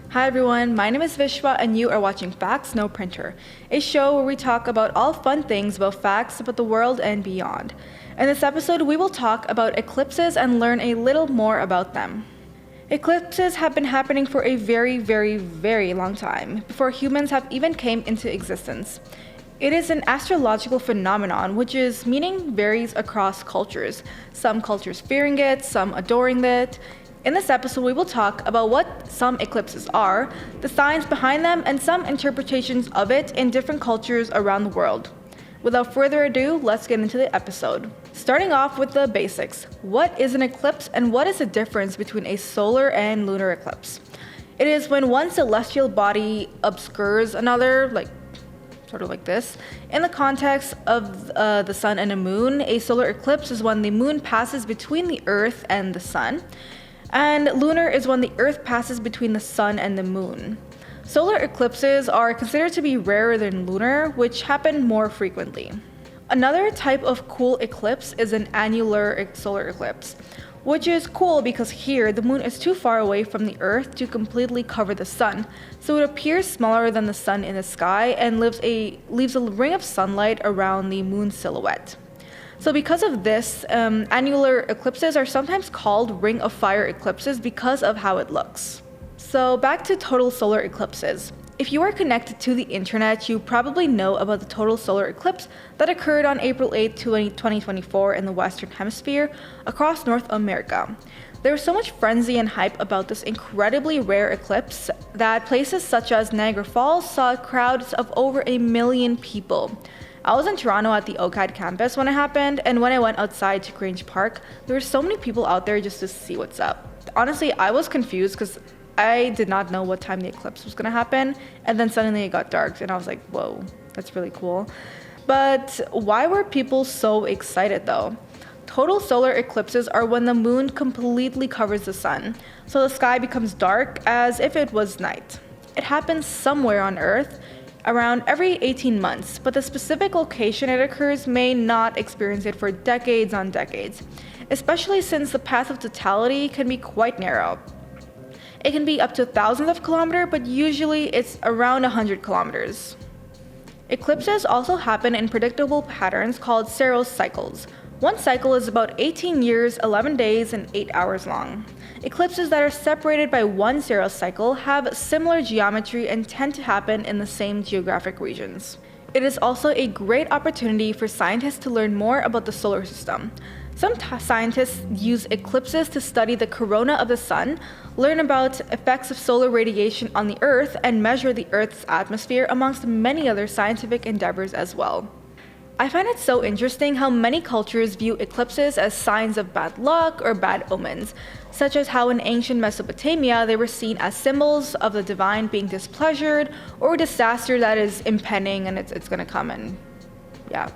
Hi everyone, my name is Vishwa and you are watching Facts No Printer, a show where we talk about all fun things about facts about the world and beyond. In this episode, we will talk about eclipses and learn a little more about them. Eclipses have been happening for a very long time, before humans have even came into existence. It is an astrological phenomenon, which is meaning varies across cultures, some cultures fearing it, some adoring it. In this episode, we will talk about what some eclipses are, the science behind them, and some interpretations of it in different cultures around the world. Without further ado, let's get into the episode. Starting off with the basics. What is an eclipse and what is the difference between a solar and lunar eclipse? It is when one celestial body obscures another, sort of like this. In the context of the sun and the moon, a solar eclipse is when the moon passes between the earth and the sun. And lunar is when the earth passes between the sun and the moon. Solar eclipses are considered to be rarer than lunar, which happen more frequently. Another type of cool eclipse is an annular solar eclipse, which is cool because here the moon is too far away from the earth to completely cover the sun, so it appears smaller than the sun in the sky and leaves a ring of sunlight around the moon's silhouette. So because of this, annular eclipses are sometimes called ring of fire eclipses because of how it looks. So back to total solar eclipses. If you are connected to the internet, you probably know about the total solar eclipse that occurred on April 8, 2024 in the Western Hemisphere across North America. There was so much frenzy and hype about this incredibly rare eclipse that places such as Niagara Falls saw crowds of over 1 million people. I was in Toronto at the OCAD campus when it happened, and when I went outside to Grange Park, there were so many people out there just to see what's up. Honestly, I was confused because I did not know what time the eclipse was going to happen, and then suddenly it got dark, and I was like, whoa, that's really cool. But why were people so excited though? Total solar eclipses are when the moon completely covers the sun, so the sky becomes dark as if it was night. It happens somewhere on Earth, around every 18 months, but the specific location it occurs may not experience it for decades on decades, especially since the path of totality can be quite narrow. It can be up to thousands of kilometers, but usually it's around 100 kilometers. Eclipses also happen in predictable patterns called Saros cycles. One cycle is about 18 years, 11 days, and 8 hours long. Eclipses that are separated by one Saros cycle have similar geometry and tend to happen in the same geographic regions. It is also a great opportunity for scientists to learn more about the solar system. Some scientists use eclipses to study the corona of the sun, learn about effects of solar radiation on the Earth, and measure the Earth's atmosphere, amongst many other scientific endeavors as well. I find it so interesting how many cultures view eclipses as signs of bad luck or bad omens, such as how in ancient Mesopotamia they were seen as symbols of the divine being displeasured or disaster that is impending and it's gonna come and yeah.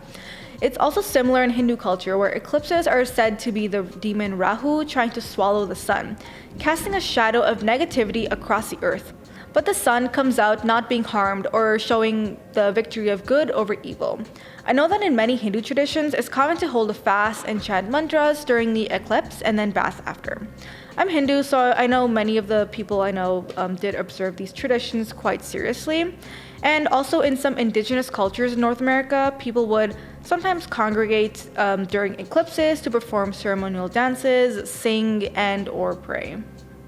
It's also similar in Hindu culture where eclipses are said to be the demon Rahu trying to swallow the sun, casting a shadow of negativity across the earth. But the sun comes out not being harmed or showing the victory of good over evil. I know that in many Hindu traditions, it's common to hold a fast and chant mantras during the eclipse and then bath after. I'm Hindu, so I know many of the people I know did observe these traditions quite seriously. And also in some indigenous cultures in North America, people would sometimes congregate during eclipses to perform ceremonial dances, sing, and or pray.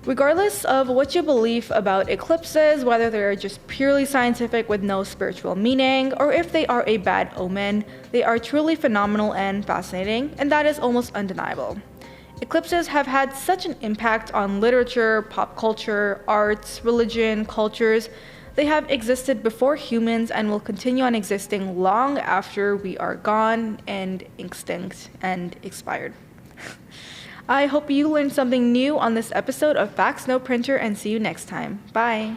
Regardless of what you believe about eclipses, whether they are just purely scientific with no spiritual meaning, or if they are a bad omen, they are truly phenomenal and fascinating, and that is almost undeniable. Eclipses have had such an impact on literature, pop culture, arts, religion, cultures. They have existed before humans and will continue on existing long after we are gone and extinct and expired. I hope you learned something new on this episode of Facts No Printer and see you next time. Bye!